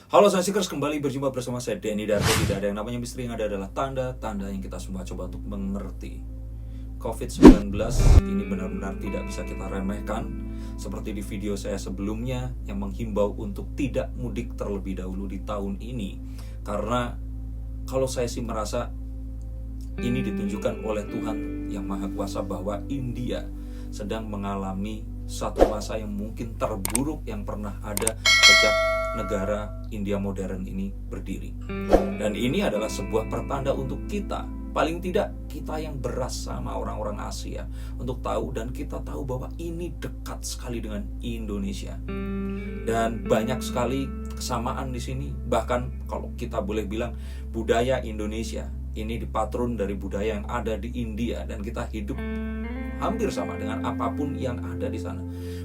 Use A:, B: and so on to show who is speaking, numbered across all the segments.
A: Halo Seekers, kembali berjumpa bersama saya Denny Darko. Tidak ada yang namanya misteri, yang ada adalah tanda-tanda yang kita semua coba untuk mengerti. COVID-19 ini benar-benar tidak bisa kita remehkan. Seperti di video saya sebelumnya yang menghimbau untuk tidak mudik terlebih dahulu di tahun ini. Karena kalau saya sih merasa ini ditunjukkan oleh Tuhan yang Maha Kuasa bahwa India sedang mengalami satu masa yang mungkin terburuk yang pernah ada sejak negara India modern ini berdiri. Dan ini adalah sebuah pertanda untuk kita, paling tidak kita yang beras sama orang-orang Asia, untuk tahu, dan kita tahu bahwa ini dekat sekali dengan Indonesia. Dan banyak sekali kesamaan di sini. Bahkan kalau kita boleh bilang budaya Indonesia ini dipatrun dari budaya yang ada di India, dan kita hidup hampir sama dengan apapun yang ada di sana.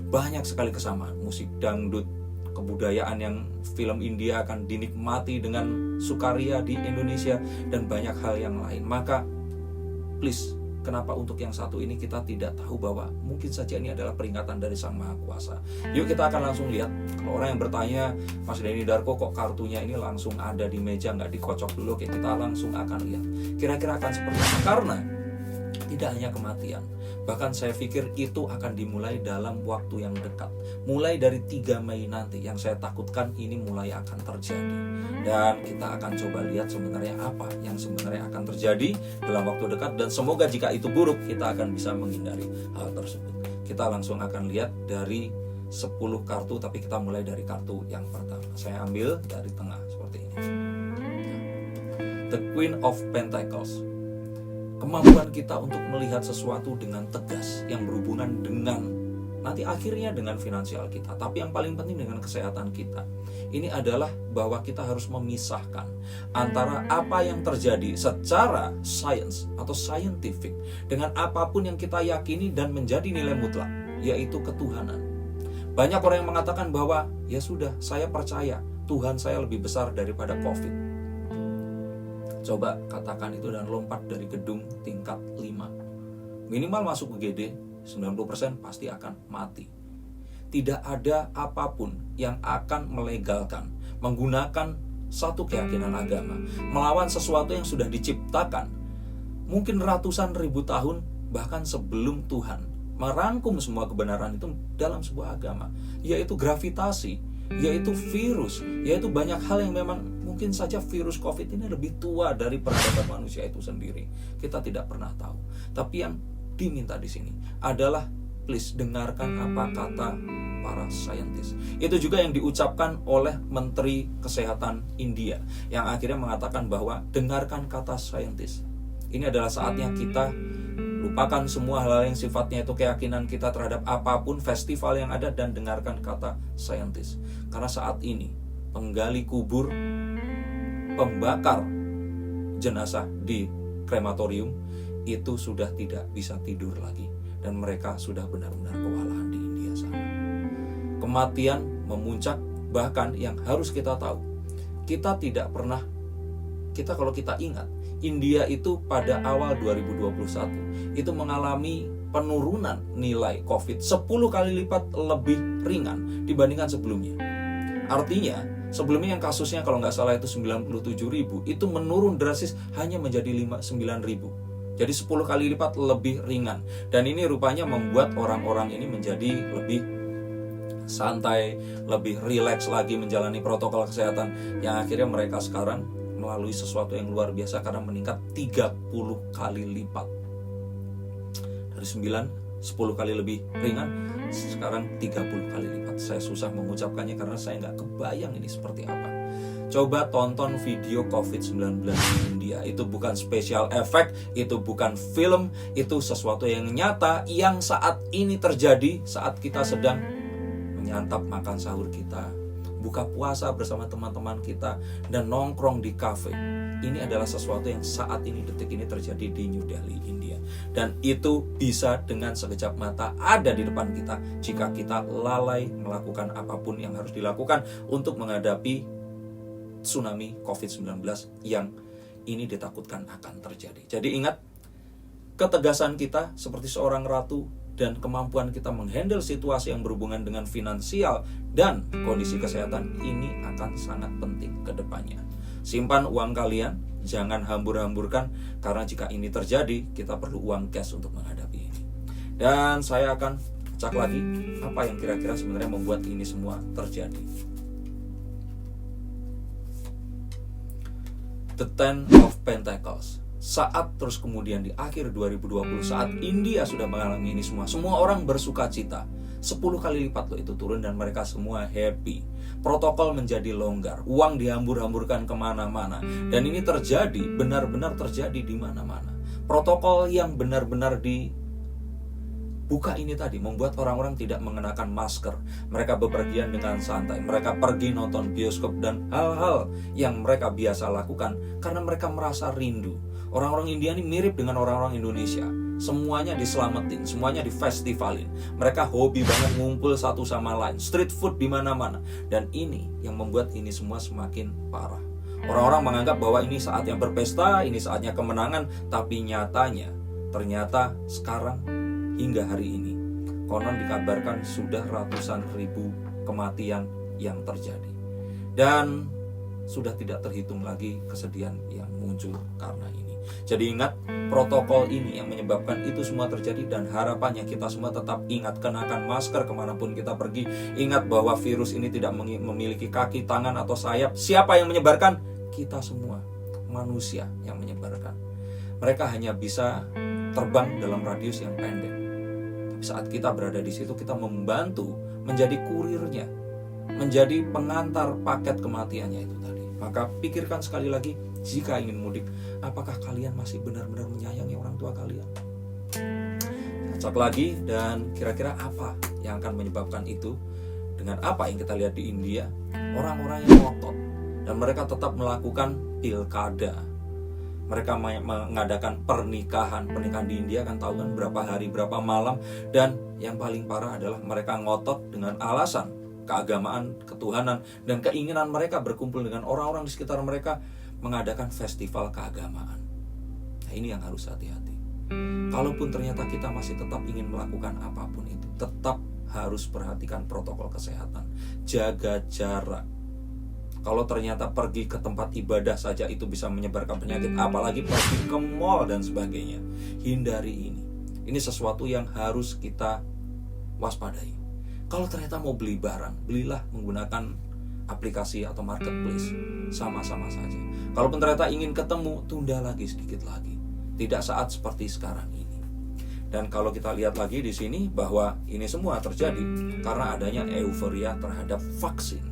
A: Banyak sekali kesamaan, musik dangdut, kebudayaan yang film India akan dinikmati dengan sukaria di Indonesia, dan banyak hal yang lain. Maka please, kenapa untuk yang satu ini kita tidak tahu bahwa mungkin saja ini adalah peringatan dari Sang Maha Kuasa. Yuk kita akan langsung lihat. Kalau orang yang bertanya, Mas Denny Darko kok kartunya ini langsung ada di meja, nggak dikocok dulu? Oke, kita langsung akan lihat kira-kira akan seperti apa. Karena tidak hanya kematian, bahkan saya pikir itu akan dimulai dalam waktu yang dekat. Mulai dari 3 Mei nanti, yang saya takutkan ini mulai akan terjadi. Dan kita akan coba lihat sebenarnya apa yang sebenarnya akan terjadi dalam waktu dekat. Dan semoga jika itu buruk, kita akan bisa menghindari hal tersebut. Kita langsung akan lihat dari 10 kartu, tapi kita mulai dari kartu yang pertama. Saya ambil dari tengah seperti ini. The Queen of Pentacles. Kemampuan kita untuk melihat sesuatu dengan tegas yang berhubungan dengan nanti akhirnya dengan finansial kita, tapi yang paling penting dengan kesehatan kita. Ini adalah bahwa kita harus memisahkan antara apa yang terjadi secara sains atau scientific dengan apapun yang kita yakini dan menjadi nilai mutlak, yaitu ketuhanan. Banyak orang yang mengatakan bahwa ya sudah, saya percaya Tuhan saya lebih besar daripada COVID. Coba katakan itu dan lompat dari gedung tingkat 5. Minimal masuk ke GD, 90% pasti akan mati. Tidak ada apapun yang akan melegalkan menggunakan satu keyakinan agama melawan sesuatu yang sudah diciptakan mungkin ratusan ribu tahun, bahkan sebelum Tuhan merangkum semua kebenaran itu dalam sebuah agama, yaitu gravitasi, yaitu virus, yaitu banyak hal yang memang mungkin saja virus COVID ini lebih tua dari peradaban manusia itu sendiri. Kita tidak pernah tahu. Tapi yang diminta di sini adalah please dengarkan apa kata para saintis. Itu juga yang diucapkan oleh Menteri Kesehatan India, yang akhirnya mengatakan bahwa dengarkan kata saintis. Ini adalah saatnya kita lupakan semua hal yang sifatnya itu keyakinan kita terhadap apapun festival yang ada, dan dengarkan kata saintis. Karena saat ini penggali kubur, pembakar jenazah di krematorium itu sudah tidak bisa tidur lagi, dan mereka sudah benar-benar kewalahan di India sana. Kematian memuncak, bahkan yang harus kita tahu, kita tidak pernah, kalau kita ingat, India itu pada awal 2021 itu mengalami penurunan nilai COVID 10 kali lipat lebih ringan dibandingkan sebelumnya. Artinya sebelumnya yang kasusnya kalau nggak salah itu 97.000, itu menurun drastis hanya menjadi 9.000. Jadi 10 kali lipat lebih ringan. Dan ini rupanya membuat orang-orang ini menjadi lebih santai, lebih rileks lagi menjalani protokol kesehatan, yang akhirnya mereka sekarang melalui sesuatu yang luar biasa karena meningkat 30 kali lipat. Dari 10 kali lebih ringan, sekarang 30 kali lipat. Saya susah mengucapkannya karena saya nggak kebayang ini seperti apa. Coba tonton video COVID-19 di India. Itu bukan special effect, itu bukan film, itu sesuatu yang nyata yang saat ini terjadi saat kita sedang menyantap makan sahur kita, buka puasa bersama teman-teman kita, dan nongkrong di kafe. Ini adalah sesuatu yang saat ini, detik ini terjadi di New Delhi, India. Dan itu bisa dengan sekejap mata ada di depan kita jika kita lalai melakukan apapun yang harus dilakukan untuk menghadapi tsunami COVID-19 yang ini ditakutkan akan terjadi. Jadi ingat, ketegasan kita seperti seorang ratu dan kemampuan kita menghandle situasi yang berhubungan dengan finansial dan kondisi kesehatan ini akan sangat penting ke depannya. Simpan uang kalian, jangan hambur-hamburkan, karena jika ini terjadi, kita perlu uang cash untuk menghadapi ini. Dan saya akan cek lagi apa yang kira-kira sebenarnya membuat ini semua terjadi. The Ten of Pentacles. Saat terus kemudian di akhir 2020, saat India sudah mengalami ini semua orang bersuka cita. 10 kali lipat loh itu turun dan mereka semua happy. Protokol menjadi longgar, uang dihambur-hamburkan kemana-mana. Dan ini terjadi, benar-benar terjadi di mana-mana. Protokol yang benar-benar dibuka ini tadi membuat orang-orang tidak mengenakan masker. Mereka bepergian dengan santai, mereka pergi nonton bioskop dan hal-hal yang mereka biasa lakukan karena mereka merasa rindu. Orang-orang India ini mirip dengan orang-orang Indonesia. Semuanya diselamatin, semuanya difestivalin. Mereka hobi banget ngumpul satu sama lain. Street food di mana-mana. Dan ini yang membuat ini semua semakin parah. Orang-orang menganggap bahwa ini saatnya berpesta, ini saatnya kemenangan. Tapi nyatanya, ternyata sekarang hingga hari ini, konon dikabarkan sudah ratusan ribu kematian yang terjadi. Dan sudah tidak terhitung lagi kesedihan yang muncul karena ini. Jadi ingat, protokol ini yang menyebabkan itu semua terjadi. Dan harapannya kita semua tetap ingat, kenakan masker kemanapun kita pergi. Ingat bahwa virus ini tidak memiliki kaki, tangan, atau sayap. Siapa yang menyebarkan? Kita semua, manusia yang menyebarkan. Mereka hanya bisa terbang dalam radius yang pendek. Tapi saat kita berada di situ, kita membantu menjadi kurirnya, menjadi pengantar paket kematiannya itu tadi. Maka pikirkan sekali lagi, jika ingin mudik, apakah kalian masih benar-benar menyayangi orang tua kalian? Cek lagi, dan kira-kira apa yang akan menyebabkan itu? Dengan apa yang kita lihat di India, orang-orang yang ngotot dan mereka tetap melakukan pilkada. Mereka mengadakan pernikahan di India, kan tahu kan berapa hari, berapa malam. Dan yang paling parah adalah mereka ngotot dengan alasan keagamaan, ketuhanan, dan keinginan mereka berkumpul dengan orang-orang di sekitar mereka mengadakan festival keagamaan. Nah, ini yang harus hati-hati. Kalaupun ternyata kita masih tetap ingin melakukan apapun itu, tetap harus perhatikan protokol kesehatan, jaga jarak. Kalau ternyata pergi ke tempat ibadah saja itu bisa menyebarkan penyakit, apalagi pergi ke mall dan sebagainya. Hindari ini. Ini sesuatu yang harus kita waspadai. Kalau ternyata mau beli barang, belilah menggunakan aplikasi atau marketplace. Sama-sama saja. Kalaupun ternyata ingin ketemu, tunda lagi sedikit lagi. Tidak saat seperti sekarang ini. Dan kalau kita lihat lagi di sini bahwa ini semua terjadi karena adanya euforia terhadap vaksin.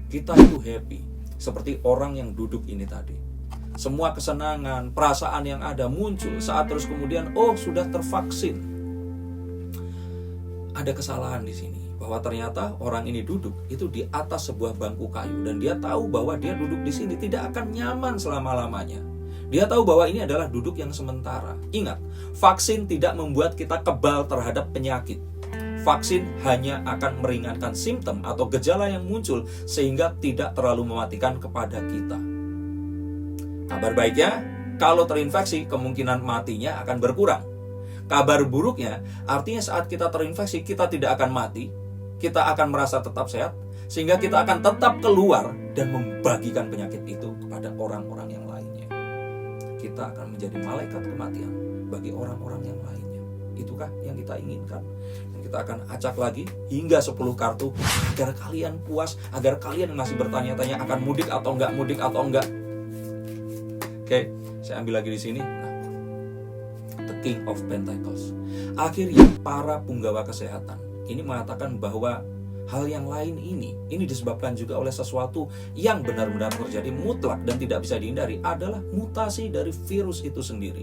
A: Kita itu happy, seperti orang yang duduk ini tadi. Semua kesenangan, perasaan yang ada muncul saat terus kemudian, oh sudah tervaksin. Ada kesalahan di sini, bahwa ternyata orang ini duduk itu di atas sebuah bangku kayu dan dia tahu bahwa dia duduk di sini tidak akan nyaman selama-lamanya. Dia tahu bahwa ini adalah duduk yang sementara. Ingat, vaksin tidak membuat kita kebal terhadap penyakit. Vaksin hanya akan meringankan simptom atau gejala yang muncul sehingga tidak terlalu mematikan kepada kita. Kabar baiknya, kalau terinfeksi kemungkinan matinya akan berkurang. Kabar buruknya, artinya saat kita terinfeksi, kita tidak akan mati, kita akan merasa tetap sehat, sehingga kita akan tetap keluar dan membagikan penyakit itu kepada orang-orang yang lainnya. Kita akan menjadi malaikat kematian bagi orang-orang yang lainnya. Itukah yang kita inginkan? Dan kita akan acak lagi hingga 10 kartu agar kalian puas, agar kalian masih bertanya-tanya akan mudik atau enggak, mudik atau enggak. Oke, saya ambil lagi di sini. The King of Pentacles. Akhirnya para punggawa kesehatan ini mengatakan bahwa hal yang lain ini disebabkan juga oleh sesuatu yang benar-benar terjadi mutlak dan tidak bisa dihindari, adalah mutasi dari virus itu sendiri.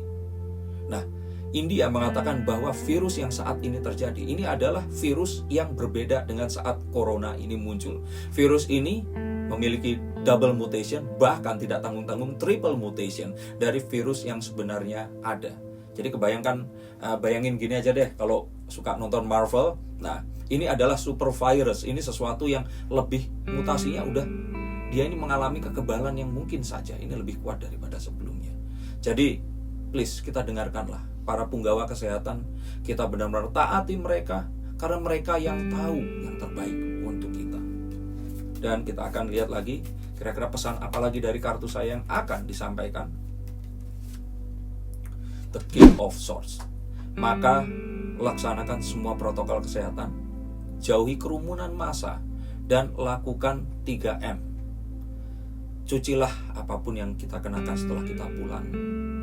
A: Nah, India mengatakan bahwa virus yang saat ini terjadi ini adalah virus yang berbeda dengan saat corona ini muncul. Virus ini memiliki double mutation, bahkan tidak tanggung-tanggung triple mutation dari virus yang sebenarnya ada. Jadi bayangin gini aja deh, kalau suka nonton Marvel, nah ini adalah super virus, ini sesuatu yang lebih mutasinya dia ini mengalami kekebalan yang mungkin saja ini lebih kuat daripada sebelumnya. Jadi please kita dengarkanlah para punggawa kesehatan, kita benar-benar taati mereka, karena mereka yang tahu yang terbaik untuk kita. Dan kita akan lihat lagi kira-kira pesan apa lagi dari kartu saya yang akan disampaikan. The King of Swords. Maka laksanakan semua protokol kesehatan, jauhi kerumunan massa, dan lakukan 3M. Cucilah apapun yang kita kenakan setelah kita pulang.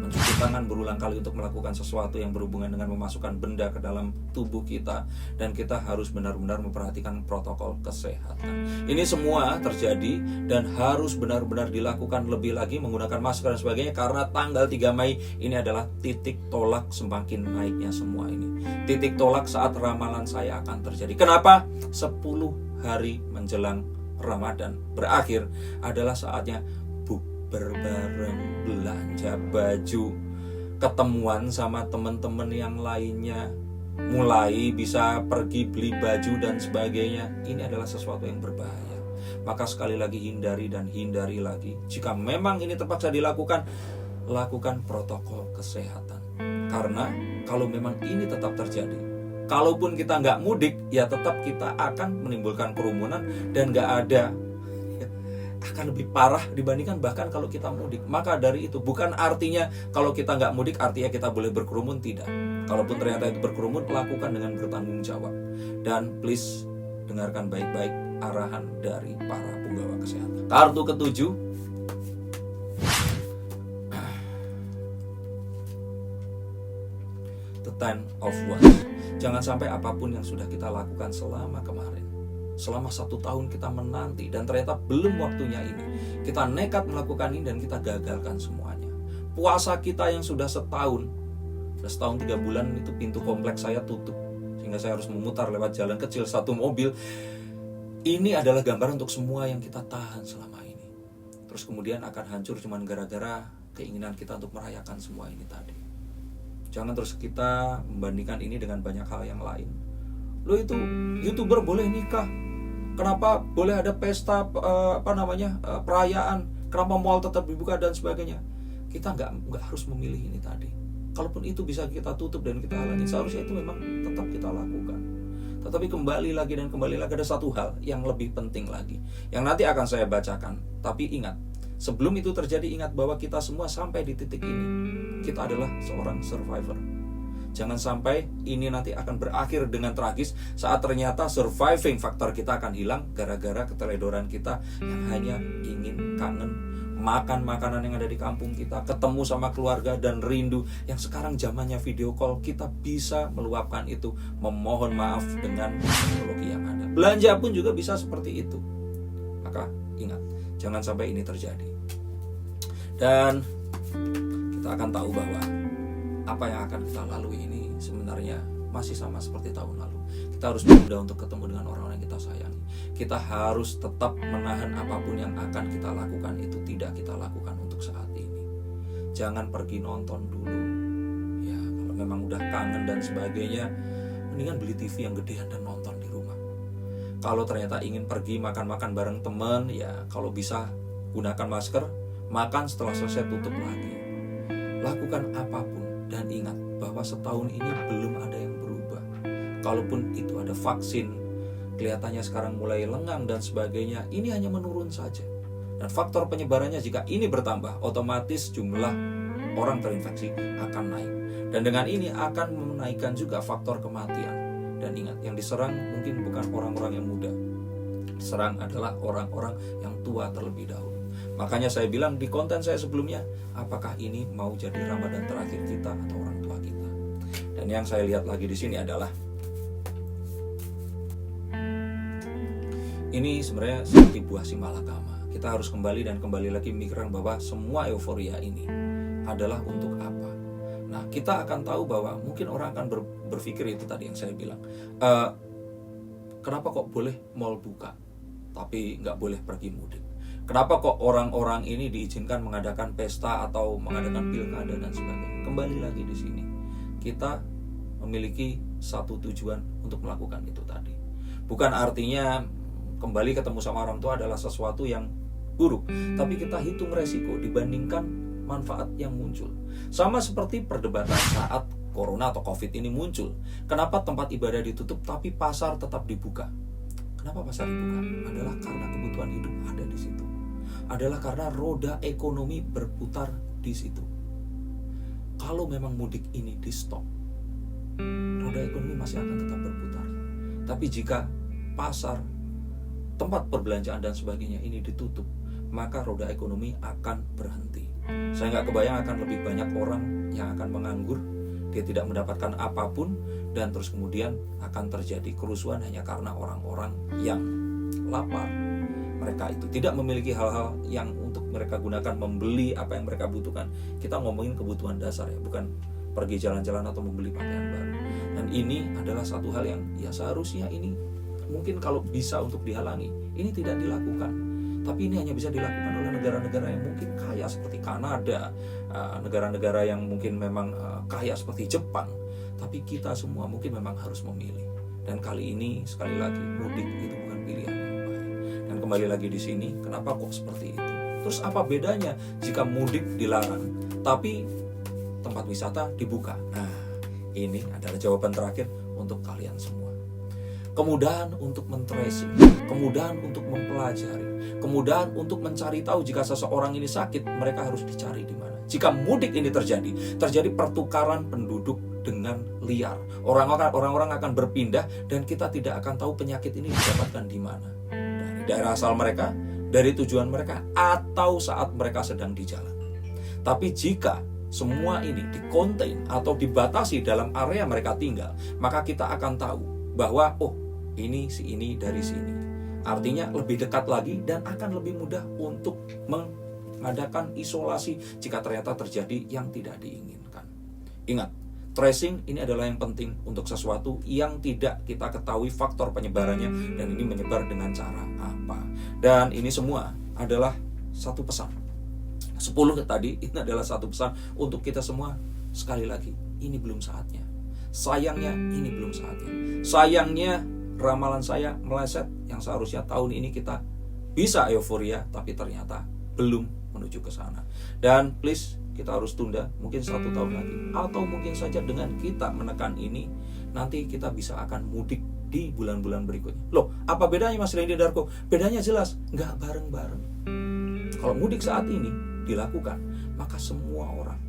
A: Mencuci tangan berulang kali untuk melakukan sesuatu yang berhubungan dengan memasukkan benda ke dalam tubuh kita. Dan kita harus benar-benar memperhatikan protokol kesehatan. Ini semua terjadi dan harus benar-benar dilakukan lebih lagi, menggunakan masker dan sebagainya. Karena tanggal 3 Mei ini adalah titik tolak semakin naiknya semua ini. Titik tolak saat ramalan saya akan terjadi. Kenapa? 10 hari menjelang Ramadan berakhir adalah saatnya bukber bareng, belanja baju, ketemuan sama teman-teman yang lainnya, mulai bisa pergi beli baju dan sebagainya. Ini adalah sesuatu yang berbahaya. Maka sekali lagi hindari dan hindari lagi. Jika memang ini terpaksa dilakukan, lakukan protokol kesehatan. Karena kalau memang ini tetap terjadi, kalaupun kita nggak mudik, ya tetap kita akan menimbulkan kerumunan dan nggak ada, akan lebih parah dibandingkan bahkan kalau kita mudik. Maka dari itu bukan artinya kalau kita nggak mudik artinya kita boleh berkerumun, tidak. Kalaupun ternyata itu berkerumun, lakukan dengan bertanggung jawab. Dan please dengarkan baik-baik arahan dari para punggawa kesehatan. Kartu ketujuh, The Ten of Wands. Jangan sampai apapun yang sudah kita lakukan selama kemarin, selama 1 tahun kita menanti dan ternyata belum waktunya ini, kita nekat melakukan ini dan kita gagalkan semuanya. Puasa kita yang sudah setahun 3 bulan itu pintu kompleks saya tutup, sehingga saya harus memutar lewat jalan kecil 1 mobil. Ini adalah gambaran untuk semua yang kita tahan selama ini. Terus kemudian akan hancur cuma gara-gara keinginan kita untuk merayakan semua ini tadi. Jangan terus kita membandingkan ini dengan banyak hal yang lain. Lo itu YouTuber boleh nikah, kenapa boleh ada pesta perayaan, kenapa mall tetap dibuka dan sebagainya. Kita nggak harus memilih ini tadi. Kalaupun itu bisa kita tutup dan kita halangi, seharusnya itu memang tetap kita lakukan. Tetapi kembali lagi ada satu hal yang lebih penting lagi, yang nanti akan saya bacakan. Tapi ingat, sebelum itu terjadi, ingat bahwa kita semua sampai di titik ini, kita adalah seorang survivor. Jangan sampai ini nanti akan berakhir dengan tragis saat ternyata surviving faktor kita akan hilang gara-gara keteledoran kita yang hanya ingin kangen makan makanan yang ada di kampung kita, ketemu sama keluarga dan rindu yang sekarang zamannya video call, kita bisa meluapkan itu, memohon maaf dengan teknologi yang ada. Belanja pun juga bisa seperti itu. Maka ingat, jangan sampai ini terjadi. Dan kita akan tahu bahwa apa yang akan kita lalui ini sebenarnya masih sama seperti tahun lalu. Kita harus berusaha untuk ketemu dengan orang-orang yang kita sayangi. Kita harus tetap menahan apapun yang akan kita lakukan itu tidak kita lakukan untuk saat ini. Jangan pergi nonton dulu. Ya, kalau memang udah kangen dan sebagainya, mendingan beli TV yang gedean dan nonton di rumah. Kalau ternyata ingin pergi makan-makan bareng teman, ya kalau bisa gunakan masker, makan setelah selesai tutup lagi. Lakukan apapun. Dan ingat bahwa setahun ini belum ada yang berubah. Kalaupun itu ada vaksin, kelihatannya sekarang mulai lengang dan sebagainya, ini hanya menurun saja. Dan faktor penyebarannya jika ini bertambah, otomatis jumlah orang terinfeksi akan naik. Dan dengan ini akan menaikkan juga faktor kematian. Dan ingat, yang diserang mungkin bukan orang-orang yang muda. Diserang adalah orang-orang yang tua terlebih dahulu. Makanya saya bilang di konten saya sebelumnya, apakah ini mau jadi Ramadan terakhir kita atau orang tua kita? Dan yang saya lihat lagi di sini adalah ini sebenarnya seperti buah si malakama. Kita harus kembali lagi memikirkan bahwa semua euforia ini adalah untuk apa? Nah, kita akan tahu bahwa mungkin orang akan berpikir itu tadi yang saya bilang. Kenapa kok boleh mall buka, tapi nggak boleh pergi mudik? Kenapa kok orang-orang ini diizinkan mengadakan pesta atau mengadakan pilkada dan sebagainya? Kembali lagi di sini, kita memiliki satu tujuan untuk melakukan itu tadi. Bukan artinya kembali ketemu sama orang tua adalah sesuatu yang buruk, tapi kita hitung resiko dibandingkan manfaat yang muncul. Sama seperti perdebatan saat Corona atau COVID ini muncul. Kenapa tempat ibadah ditutup tapi pasar tetap dibuka? Kenapa pasar dibuka? Adalah karena kebutuhan hidup ada di situ. Adalah karena roda ekonomi berputar di situ. Kalau memang mudik ini di stop, roda ekonomi masih akan tetap berputar. Tapi jika pasar, tempat perbelanjaan dan sebagainya ini ditutup, maka roda ekonomi akan berhenti. Saya nggak kebayang akan lebih banyak orang yang akan menganggur, dia tidak mendapatkan apapun, dan terus kemudian akan terjadi kerusuhan hanya karena orang-orang yang lapar. Mereka itu tidak memiliki hal-hal yang untuk mereka gunakan membeli apa yang mereka butuhkan. Kita ngomongin kebutuhan dasar ya, bukan pergi jalan-jalan atau membeli pakaian baru. Dan ini adalah satu hal yang ya seharusnya ini mungkin kalau bisa untuk dihalangi, ini tidak dilakukan. Tapi ini hanya bisa dilakukan oleh negara-negara yang mungkin kaya seperti Kanada, negara-negara yang mungkin memang kaya seperti Jepang. Tapi kita semua mungkin memang harus memilih. Dan kali ini sekali lagi mudik itu bukan pilihan yang baik. Dan kembali lagi di sini, kenapa kok seperti itu? Terus apa bedanya jika mudik dilarang, tapi tempat wisata dibuka? Nah, ini adalah jawaban terakhir untuk kalian semua. Kemudahan untuk men-tracing, kemudahan untuk mempelajari, kemudahan untuk mencari tahu jika seseorang ini sakit, mereka harus dicari di mana. Jika mudik ini terjadi pertukaran penduduk dengan liar. Orang-orang akan berpindah dan kita tidak akan tahu penyakit ini didapatkan di mana. Dari daerah asal mereka, dari tujuan mereka, atau saat mereka sedang di jalan. Tapi jika semua ini dikontain atau dibatasi dalam area mereka tinggal, maka kita akan tahu bahwa ini si ini dari sini. Artinya lebih dekat lagi dan akan lebih mudah untuk mengadakan isolasi jika ternyata terjadi yang tidak diinginkan. Ingat, tracing ini adalah yang penting untuk sesuatu yang tidak kita ketahui faktor penyebarannya dan ini menyebar dengan cara apa. Dan ini semua adalah satu pesan. 10 tadi ini adalah satu pesan untuk kita semua. Sekali lagi, ini belum saatnya. Sayangnya ini belum saatnya. Sayangnya ramalan saya meleset yang seharusnya tahun ini kita bisa euforia, tapi ternyata belum menuju ke sana. Dan please, kita harus tunda mungkin 1 tahun lagi, atau mungkin saja dengan kita menekan ini, nanti kita bisa akan mudik di bulan-bulan berikutnya. Loh, apa bedanya Mas Randy Darko? Bedanya jelas, nggak bareng-bareng. Kalau mudik saat ini dilakukan, maka semua orang,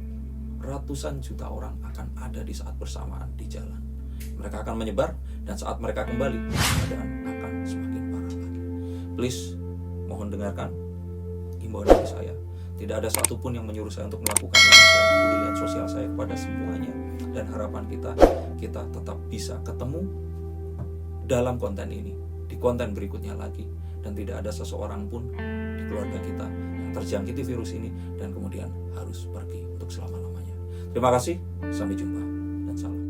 A: ratusan juta orang akan ada di saat bersamaan di jalan. Mereka akan menyebar dan saat mereka kembali, keadaan akan semakin parah lagi. Please, mohon dengarkan imbauan dari saya. Tidak ada satupun yang menyuruh saya untuk melakukan ini. Saya pedulian sosial saya kepada semuanya. Dan harapan kita tetap bisa ketemu dalam konten ini, di konten berikutnya lagi. Dan tidak ada seseorang pun di keluarga kita yang terjangkiti virus ini dan kemudian harus pergi untuk selama-lamanya. Terima kasih, sampai jumpa dan salam.